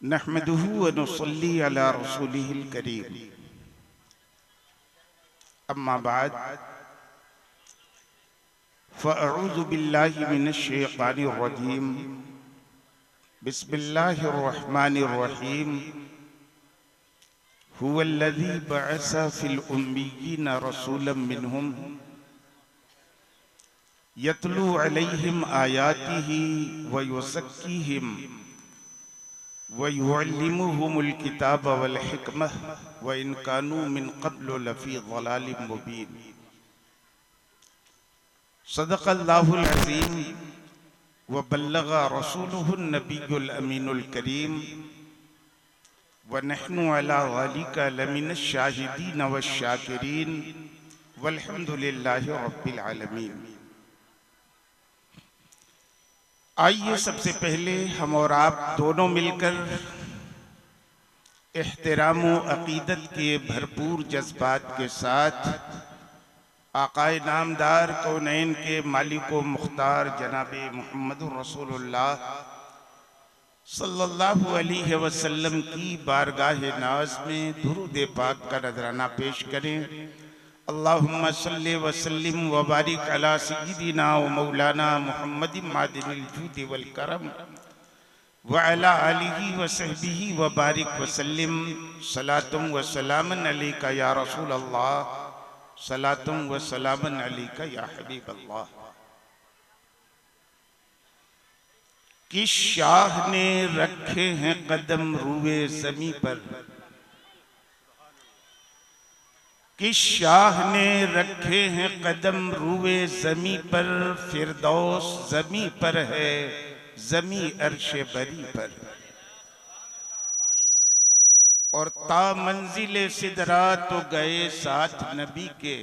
नहमदुहु व नुसल्ली अला रसूलिहिल करीम। अम्मा बाद फ़अऊज़ु बिल्लाहि मिनश शैतानिर रजीम। बिस्मिल्लाहिर रहमानिर रहीम। हुवल्लज़ी बअस फ़िल उम्मिय्यीन रसूलन मिनहुम यतलू अलैहिम आयातिही व युज़क्कीहिम व युअल्लिमुहुमुल किताब वल हिकमह व इन कानू मिन क़ब्ल लफ़ी ज़लालिम मुबीन। सदक़ल्लाहुल अज़ीम व बल्लग़ रसूलुहुन नबियुल अमीनुल करीम व नहनु अला ज़ालिका लमिनश शाहिदीन वश शाकिरीन वल्हम्दुलिल्लाहि रब्बिल आलमीन। आइए सबसे पहले हम और आप दोनों मिलकर एहतराम व अक़ीदत के भरपूर जज्बात के साथ आक़ाए नामदार कौनैन के मालिक व मुख्तार जनाबे मुहम्मदुर रसूलुल्लाह सल्लल्लाहु अलैहि वसल्लम की बारगाह नाज़ में दुरूद पाक का नजराना पेश करें। अल्लाहुम्मा सल्लि व सल्लिम व बारिक अला सय्यिदिना व मौलाना मुहम्मदिन मादिनिल जूदि वल करम व अला आलिहि व सहबिहि व बारिक व सल्लिम। सलातुम व सलामन अलैका या रसूल अल्लाह, सलातुम व सलामन अलैका या हबीब अल्लाह। किस शाह ने रखे हैं कदम रूए ज़मीं पर, किस शाह ने रखे हैं कदम रूए ज़मीं पर। फिरदौस ज़मीं पर है, ज़मीं अर्शे बरी पर। और ता मंजिले सिदरा तो गए साथ नबी के,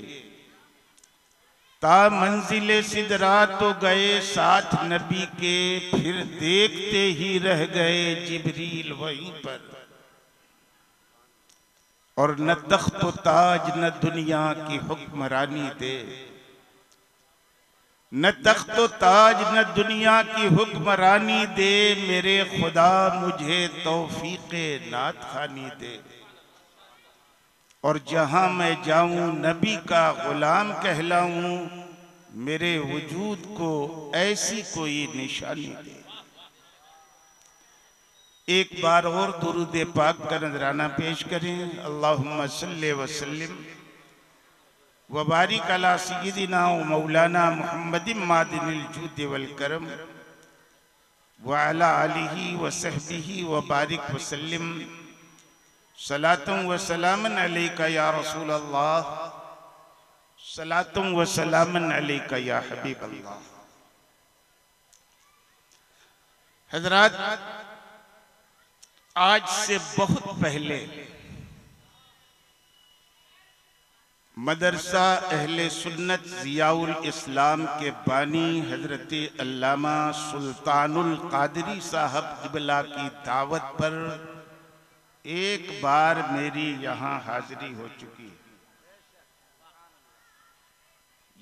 ता मंजिले सिदरा तो गए साथ नबी के। फिर देखते ही रह गए जिब्रील वहीं पर। और न तख्त ताज न दुनिया की हुक्मरानी दे, न तख्त ताज न दुनिया की हुक्मरानी दे। मेरे खुदा मुझे तौफीक़े नात खानी दे। और जहां मैं जाऊं नबी का गुलाम कहलाऊं, मेरे वजूद को ऐसी कोई निशानी दे। एक बार और दुरूद पाक का नजराना पेश करें। अल्लाहुम्मा सल्लि व सल्लिम व बारिक अला सय्यिदिना व मौलाना मुहम्मदिन मादिनिल जूदि वल करम व अला आलिहि व सहबिहि व बारिक व सल्लिम। सलातुम व सलामन अलैका या रसूल अल्लाह, सलातुम व सलामन अलैका या हबीब अल्लाह। हज़रात, आज से बहुत पहले मदरसा अहले सुन्नत ज़ियाउल इस्लाम के बानी हजरत अल्लामा सुल्तानुल कादरी साहब क़िबला की दावत पर एक बार मेरी यहाँ हाजिरी हो चुकी है।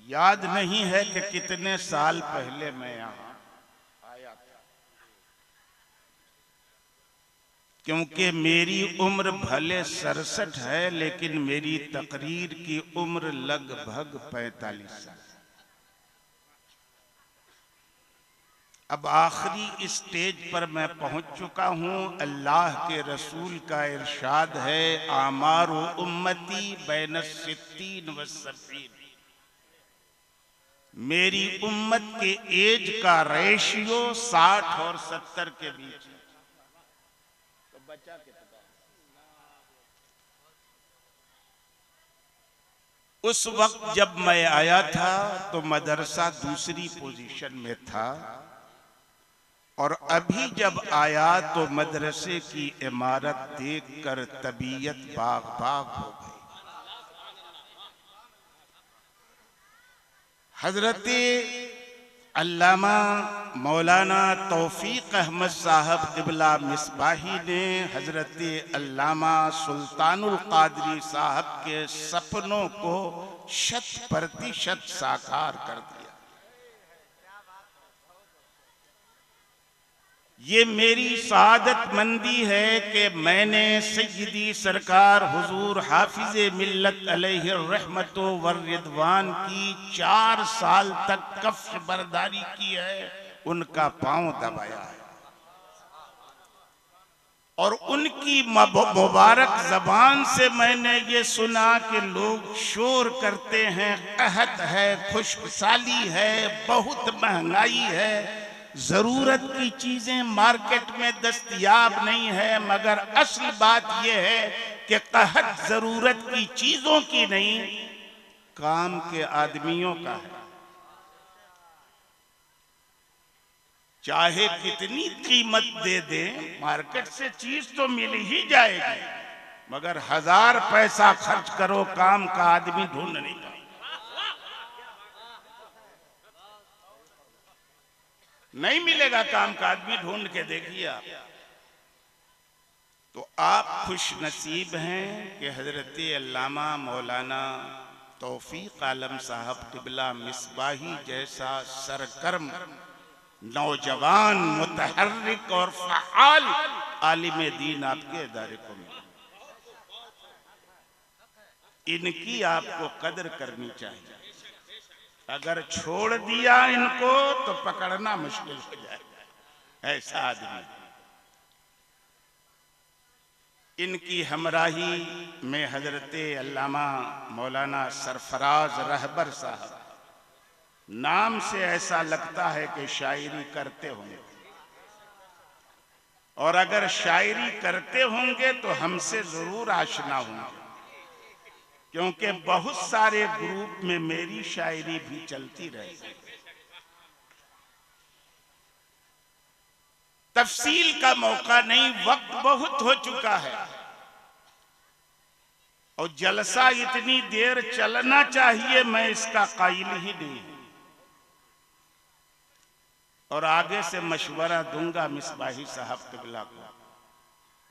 याद नहीं है कि कितने साल पहले मैं यहाँ आया था, क्योंकि मेरी उम्र भले 67 है, लेकिन मेरी तकरीर की उम्र लगभग 45 साल। अब आखिरी स्टेज पर मैं पहुंच चुका हूं। अल्लाह के रसूल का इरशाद है, आमारु उम्मती बैन सित्तीन व सबीन। मेरी उम्मत के एज का रेशियो 60 और 70 के बीच है। तो बचा कितना? उस वक्त जब मैं आया था तो मदरसा दूसरी पोजीशन में था, और अभी जब आया तो मदरसे की इमारत देखकर तबीयत बाग बाग हो गई। हजरत अल्लामा मौलाना तौफीक अहमद साहब क़िबला मिसबाही ने हजरत अल्लामा सुल्तानुल कादरी साहब के सपनों को 100% साकार कर दिया। ये मेरी सआदतमंदी है कि मैंने सय्यदी सरकार हुजूर हाफिज़े मिल्लत अलैहि रहमतो व रिदवान की 4 साल तक कफ्श बरदारी की है, उनका पांव दबाया है और उनकी मुबारक जबान से मैंने ये सुना कि लोग शोर करते हैं, कहत है, खुशहाली है, बहुत महंगाई है, जरूरत की चीजें मार्केट में दस्तयाब नहीं है, मगर असल बात यह है कि कहत जरूरत की चीजों की नहीं, काम के आदमियों का है। चाहे कितनी कीमत दे दें, मार्केट से चीज तो मिल ही जाएगी, मगर 1000 पैसा खर्च करो, काम का आदमी ढूंढ नहीं पाए। नहीं मिलेगा काम का आदमी, ढूंढ के देखिए आप। तो आप खुश नसीब हैं कि हजरत अल्लामा मौलाना तौफीक आलम साहब क़िबला मिसबाही जैसा सरगर्म नौजवान मुतहर्रिक और फ़आल आलिम दीन आपके इदारे को मिला। इनकी आपको कदर करनी चाहिए। अगर छोड़ दिया इनको तो पकड़ना मुश्किल हो जाएगा, ऐसा आदमी। इनकी हमराही में हजरत अल्लामा मौलाना सरफराज रहबर साहब, नाम से ऐसा लगता है कि शायरी करते होंगे, और अगर शायरी करते होंगे तो हमसे जरूर आशना होंगे, क्योंकि बहुत सारे ग्रुप में मेरी शायरी भी चलती रही। तफसील का मौका नहीं, वक्त बहुत हो चुका है और जलसा इतनी देर चलना चाहिए, मैं इसका कायल ही नहीं। और आगे से मशवरा दूंगा मिसबाही साहब क़िबला को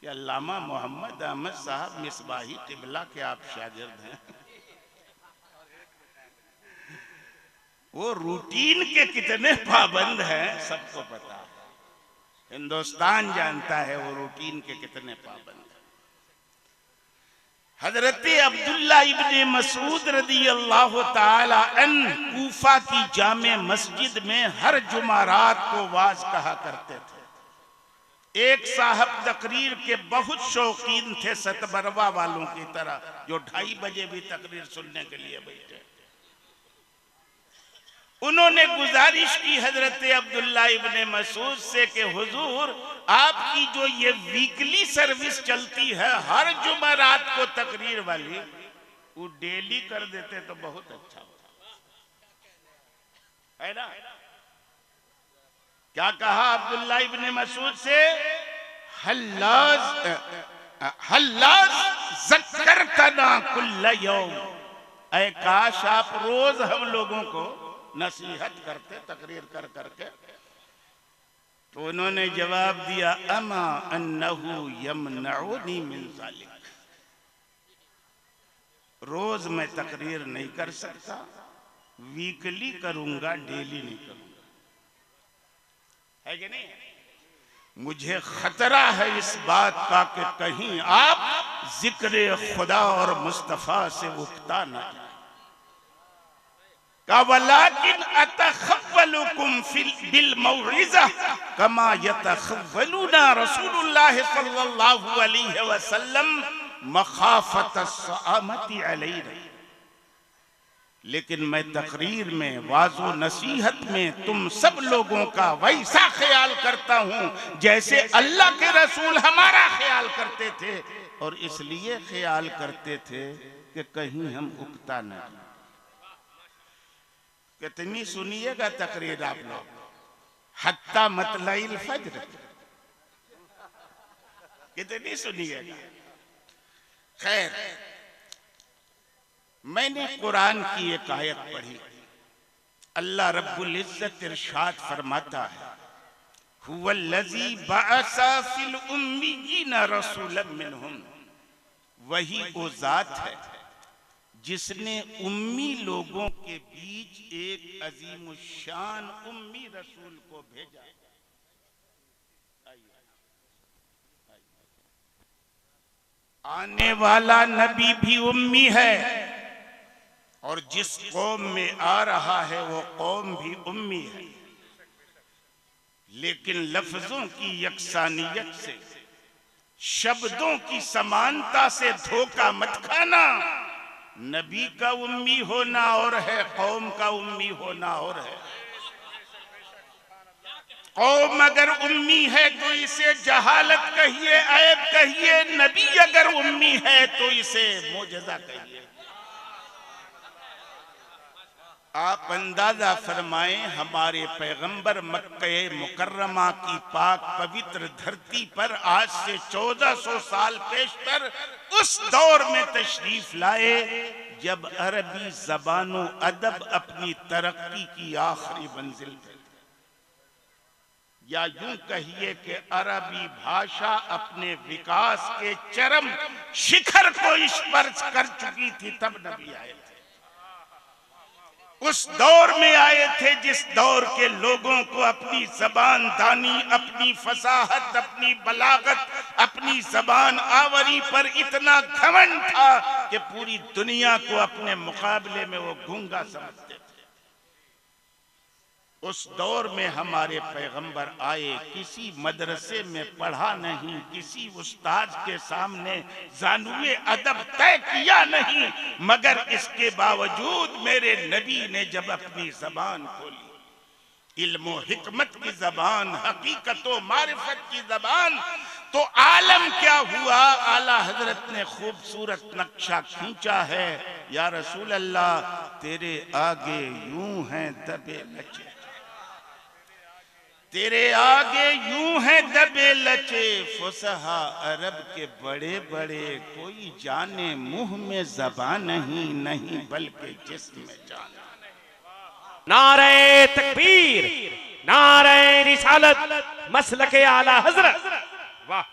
कि अल्लामा मोहम्मद अहमद साहब मिसबाही क़िबला के आप शागिर्द हैं। वो रूटीन के कितने पाबंद हैं सबको पता है, हिंदुस्तान जानता है वो रूटीन के कितने पाबंद हैं। हजरत अब्दुल्ला इब्ने मसूद रदी अल्लाह ताला अन्हु कूफा की जामे मस्जिद में हर जुमारात को वाज कहा करते थे। एक साहब तकरीर के बहुत शौकीन थे, सतबरवा वालों की तरह, जो 2:30 बजे भी तकरीर सुनने के लिए बैठे। उन्होंने गुजारिश की हजरत अब्दुल्ला इब्ने मसूद से कि हुजूर, आपकी जो ये वीकली सर्विस चलती है हर जुमेरात को तकरीर वाली, वो डेली कर देते तो बहुत अच्छा होता है ना। क्या कहा अब्दुल्ला इब्ने मसूद से? हल्लाज ज़क्करतना कुल्ल यौम, ऐ काश आप रोज हम लोगों को नसीहत करते तकरीर कर करके। तो उन्होंने जवाब दिया, अमा अन्नहु यमनउनी मिन ज़ालिक, रोज मैं तकरीर नहीं कर सकता, वीकली करूंगा, डेली नहीं करूंगा, है कि नहीं? मुझे खतरा है इस बात का कि कहीं आप जिक्र खुदा और मुस्तफा से उकता ना जाए। वलाकिन अतखव्वलुकुम बिल मौइज़ा कमा यतखव्वलुना रसूलुल्लाह सल्लल्लाहु अलैहि वसल्लम मखाफत अस्सामति अलैना। लेकिन मैं तकरीर में, वाज़ो नसीहत में तुम सब लोगों का वैसा ख्याल करता हूं जैसे अल्लाह के रसूल हमारा ख्याल करते थे, और इसलिए ख्याल करते थे कि कहीं हम उकता न। कितनी सुनिएगा तकरीर आप लोग, हत्ता मतलइल फज्र, कितनी सुनिएगा। खैर, मैंने कुरान की एक आयत पढ़ी, अल्लाह रब्बुल इज्जत इरशाद फरमाता है, हुवल्लज़ी बअसा फिल उम्मिय्यीना रसूलन मिनहुम, वही वो जात है जिसने उम्मी लोगों के बीच एक अजीमुशान उम्मी रसूल को भेजा। आने वाला नबी भी उम्मी है और जिस कौम में आ रहा है वो कौम भी उम्मी है। लेकिन लफ्जों की यकसानियत से, शब्दों की समानता से धोखा मत खाना। नबी का उम्मी होना और है, कौम का उम्मी होना और है। कौम अगर उम्मी है तो इसे जहालत कहिए, ऐब कहिए। नबी अगर उम्मी है तो इसे मोजज़ा कहिए। आप अंदाजा फरमाएं, हमारे पैगंबर मक्के मुकर्रमा की पाक पवित्र धरती पर आज से 1400 साल पेशतर उस दौर में तशरीफ लाए जब अरबी ज़बानो अदब अपनी तरक्की की आखिरी मंजिल पे, या यूं कहिए कि अरबी भाषा अपने विकास के चरम शिखर को स्पर्श कर चुकी थी, तब नबी आए थे। उस दौर में आए थे जिस दौर के लोगों को अपनी जबान दानी, अपनी फसाहत, अपनी बलागत, अपनी जबान आवरी पर इतना घमंड था कि पूरी दुनिया को अपने मुकाबले में वो गूंगा समझते थे। उस दौर में हमारे पैगंबर आए, किसी मदरसे में पढ़ा नहीं, किसी उस्ताद के सामने जानुए अदब तय किया नहीं, मगर इसके बावजूद मेरे नबी ने जब अपनी जबान खोली, इल्म हिकमत की जबान, हकीकत व मारिफत की जबान, तो आलम क्या हुआ। आला हजरत ने खूबसूरत नक्शा खींचा है, या रसूल अल्लाह तेरे आगे यूं हैं दबे लचे, तेरे आगे यूं है दबे लचे, फुसहा अरब के बड़े बड़े, कोई जाने मुंह में ज़बान नहीं, नहीं बल्कि जिस्म में जान। नारे तकबीर, नारे रिसालत, मसलके आला हजरत। वाह।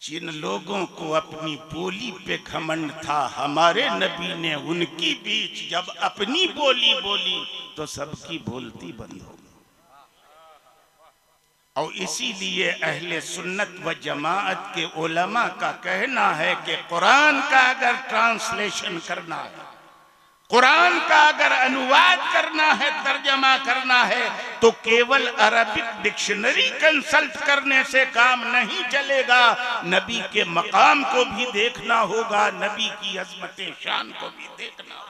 जिन लोगों को अपनी बोली पे घमंड था, हमारे नबी ने उनकी बीच जब अपनी बोली बोली तो सबकी बोलती बंद हो। और इसीलिए अहले सुन्नत व जमाअत के उलमा का कहना है कि कुरान का अगर ट्रांसलेशन करना है, कुरान का अगर अनुवाद करना है, तर्जमा करना है, तो केवल अरबिक डिक्शनरी कंसल्ट करने से काम नहीं चलेगा। नबी के मकाम को भी देखना होगा, नबी की अजमत शान को भी देखना होगा।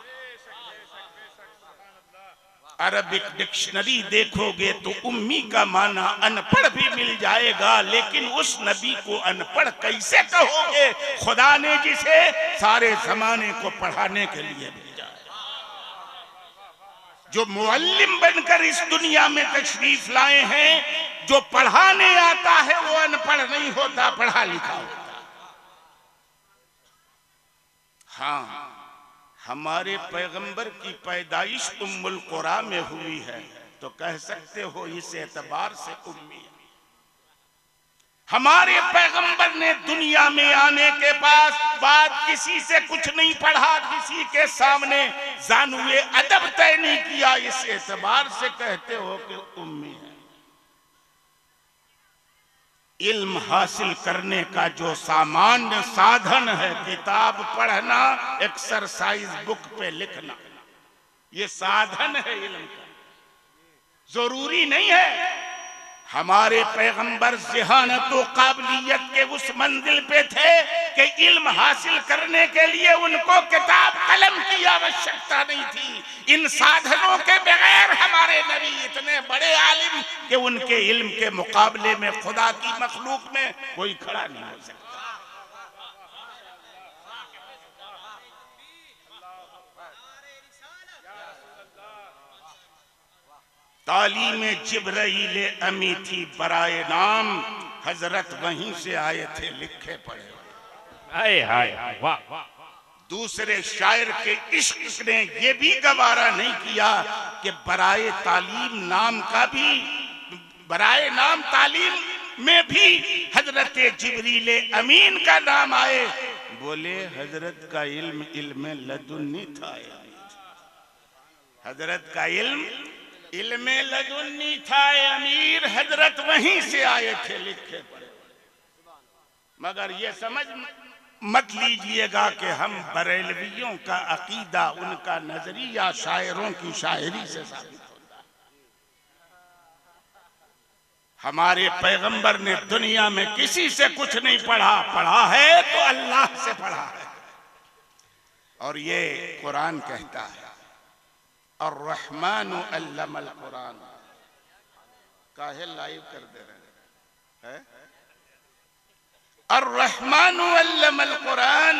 अरबिक डिक्शनरी देखोगे तो उम्मी का माना अनपढ़ भी मिल जाएगा, लेकिन उस नबी को अनपढ़ कैसे कहोगे, खुदा ने जिसे सारे जमाने को पढ़ाने के लिए भेजा है, जो मुअल्लिम बनकर इस दुनिया में तशरीफ लाए हैं। जो पढ़ाने आता है वो अनपढ़ नहीं होता, पढ़ा लिखा होता। हाँ, हमारे पैगंबर की पैदाइश उम्मुल कुरा में हुई है तो कह सकते हो इस एतबार से उम्मी है। हमारे पैगंबर ने दुनिया में आने के बाद किसी से कुछ नहीं पढ़ा, किसी के सामने जानुए अदब तय नहीं किया, इस एतबार से कहते हो कि उम्मी है। इल्म हासिल करने का जो सामान्य साधन है, किताब पढ़ना, एक्सरसाइज बुक पे लिखना, ये साधन है इल्म का, जरूरी नहीं है। हमारे पैगंबर ज़हानत व काबिलियत के उस मंजिल पे थे कि इल्म हासिल करने के लिए उनको किताब कलम की आवश्यकता नहीं थी। इन साधनों के बगैर हमारे नबी इतने बड़े आलिम कि उनके इल्म के मुकाबले में खुदा की मखलूक में कोई खड़ा नहीं हो सकता। तालीम जिब्राइल अमी थी बराए नाम, हजरत वहीं से आए थे लिखे पढ़े। हाय हाय वाह। दूसरे शायर के इश्क ने ये भी गवारा नहीं किया कि बराए तालीम नाम का भी, बराए नाम तालीम में भी हजरत जिब्रील अमीन का नाम आए। बोले हजरत का इल्म इल्म लदुन्नी था, हजरत का इल्म लदुन्नी था, अमीर हजरत वहीं से आए थे लिखे पढ़े। मगर ये समझ मत लीजिएगा कि हम बरेलवियों का अकीदा, उनका नजरिया शायरों की शायरी से साबित होता है। हमारे पैगंबर ने दुनिया में किसी से कुछ नहीं पढ़ा, पढ़ा है तो अल्लाह से पढ़ा है। और ये कुरान कहता है अर्रहमानु अल्लमल कुरान। काहे लाइव कर दे रहे हैं? अर्रहमानु अल्लमल कुरान,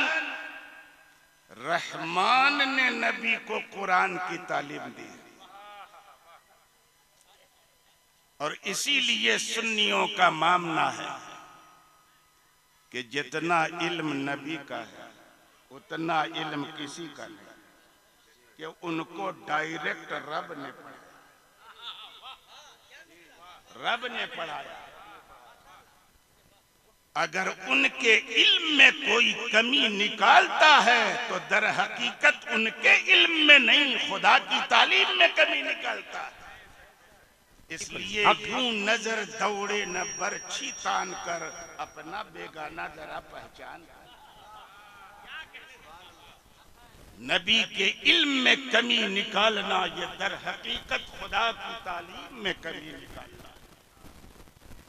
रहमान ने नबी को कुरान की तालीम दी। और इसीलिए सुन्नियों का मानना है कि जितना इल्म नबी का है उतना इल्म किसी का नहीं, कि उनको डायरेक्ट रब ने पढ़ाया, रब ने पढ़ाया। अगर उनके इल्म में कोई कमी निकालता है तो दर हकीकत उनके इल्म में नहीं, खुदा की तालीम में कमी निकालता है। इसलिए यूं नजर दौड़े न बरछी तान कर, अपना बेगाना जरा पहचान। नबी के इल्म में कमी निकालना ये दर हकीकत खुदा की तालीम में कमी निकालना।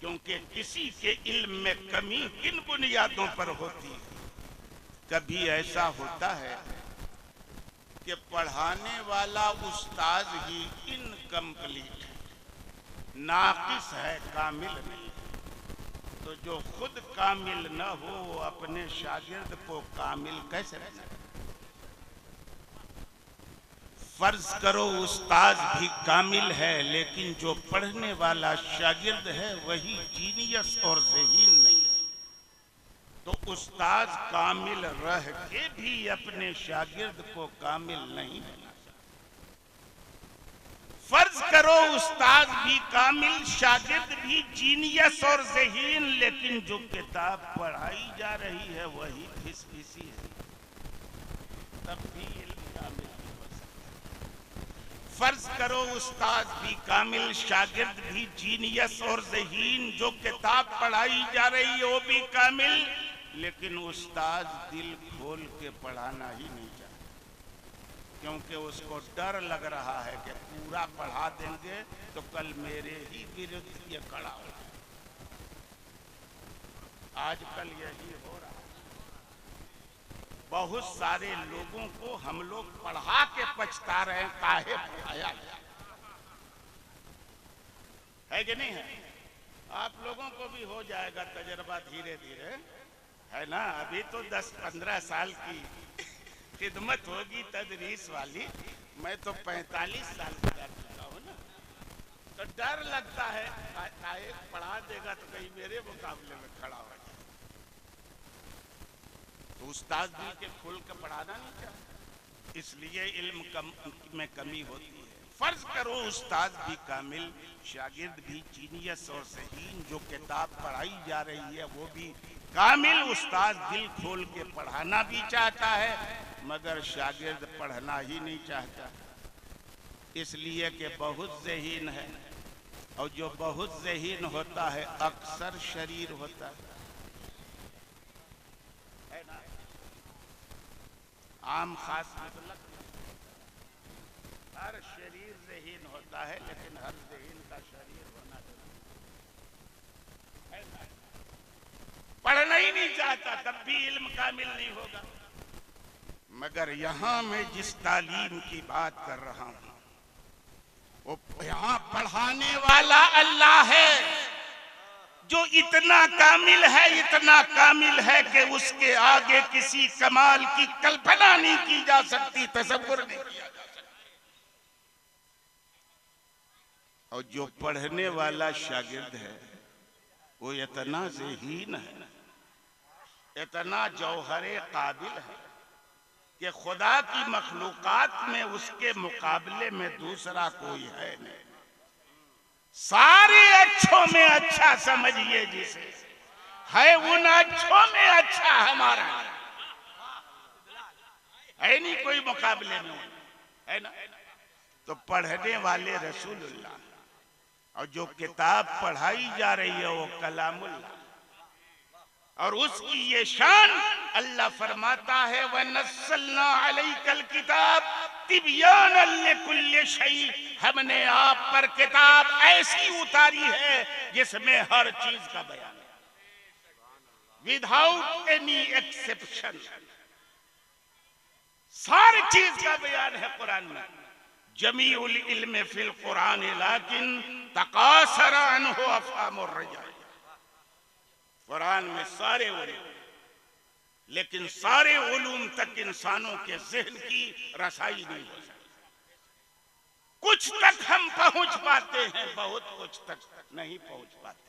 क्योंकि किसी के इल्म में कमी किन बुनियादों पर होती है? कभी ऐसा होता है कि पढ़ाने वाला उस्ताद ही इनकम्प्लीट है, नाकिस है, कामिल नहीं। तो जो खुद कामिल न हो वो अपने शागिर्द को कामिल कैसे बना? फर्ज करो उस्ताद भी कामिल है, लेकिन जो पढ़ने वाला शागिर्द है वही जीनियस और ज़हीन नहीं है, तो उस्ताद कामिल रह के भी अपने शागिर्द को कामिल नहीं बना सकता। फर्ज करो उस्ताद भी कामिल, शागिर्द भी जीनियस और ज़हीन, लेकिन जो किताब पढ़ाई जा रही है वही फिसफिसी है, तब भी इल्म कामिल। फर्ज करो उस्ताद भी कामिल, शागिर्द भी जीनियस और ज़हीन, जो किताब पढ़ाई जा रही है वो भी कामिल, लेकिन उस्ताद दिल खोल के पढ़ाना ही नहीं चाहता, क्योंकि उसको डर लग रहा है कि पूरा पढ़ा देंगे तो कल मेरे ही विरुद्ध ये खड़ा हो। आजकल यही हो रहा है। बहुत सारे लोगों को हम लोग पढ़ा के पछता रहे हैं, काहे पढ़ाया गया है कि नहीं है? आप लोगों को भी हो जाएगा तजर्बा धीरे धीरे, है ना? अभी तो 10-15 साल की खिदमत होगी तदरीस वाली, मैं तो 45 साल का कर चुका हूँ ना। तो डर लगता है काहे पढ़ा देगा तो कहीं मेरे मुकाबले में खड़ा हो जाए। तो उस्ताद भी के खुल के पढ़ाना नहीं चाहता, इसलिए इल्म में कमी होती है। फर्ज करो उस्ताद भी कामिल, शागिर्द भी जीनियस और ज़हीन, जो किताब पढ़ाई जा रही है वो भी कामिल। उस्ताद दिल खोल के पढ़ाना भी चाहता है, मगर शागिर्द पढ़ना ही नहीं चाहता, इसलिए कि बहुत ज़हीन है, और जो बहुत ज़हीन होता है अक्सर शरीर होता है ना? आम खास मतलब हर शरीर ज़हीन होता है, लेकिन हर ज़हीन का शरीर होना चाहिए। पढ़ना ही नहीं चाहता, तब भी इल्म कामिल नहीं होगा। मगर यहां मैं जिस तालीम की बात कर रहा हूं, वो यहां पढ़ाने वाला अल्लाह है, जो इतना कामिल है कि उसके आगे किसी कमाल की कल्पना नहीं की जा सकती, तसव्वुर नहीं किया जा सकता। और जो पढ़ने वाला शागिर्द है वो इतना ज़हीन है, इतना जौहरे काबिल है कि खुदा की मखलूकात में उसके मुकाबले में दूसरा कोई है नहीं। सारे अच्छों में अच्छा समझिए जिसे, है उन अच्छों में अच्छा हमारा है नहीं कोई मुकाबले में, है ना? तो पढ़ने वाले रसूलुल्लाह, और जो किताब पढ़ाई जा रही है वो कलामुल्लाह। और उसकी ये शान अल्लाह फरमाता है वनस्सलना अलैकल किताब तिबयानन लिकुल्लि शै, हमने आप पर किताब ऐसी उतारी है जिसमें हर चीज का बयान है, विदाउट एनी एक्सेप्शन। सारी चीज का बयान है कुरान में। जमीउल इल्म फिल कुरान लाकिन तकासर अन्हु अफहामुर रिजाल। कुरान में सारे उलूम, लेकिन सारे उलूम तक इंसानों के ज़हन की रसाई नहीं हो सकती। कुछ तक हम पहुंच पाते हैं, बहुत कुछ तक नहीं पहुंच पाते।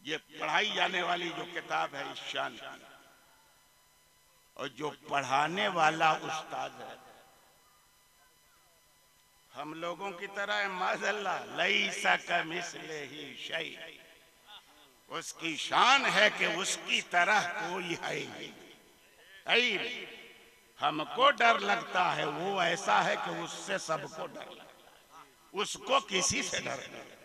ये पढ़ाई जाने वाली जो किताब है इस शान की, और जो पढ़ाने वाला उस्ताद है हम लोगों की तरह माज़अल्लाह लैसा कमिस्लिही शै, उसकी शान है कि उसकी तरह कोई है नहीं। हमको डर लगता है, वो ऐसा है कि उससे सबको डर लगता है, उसको किसी से डर नहीं।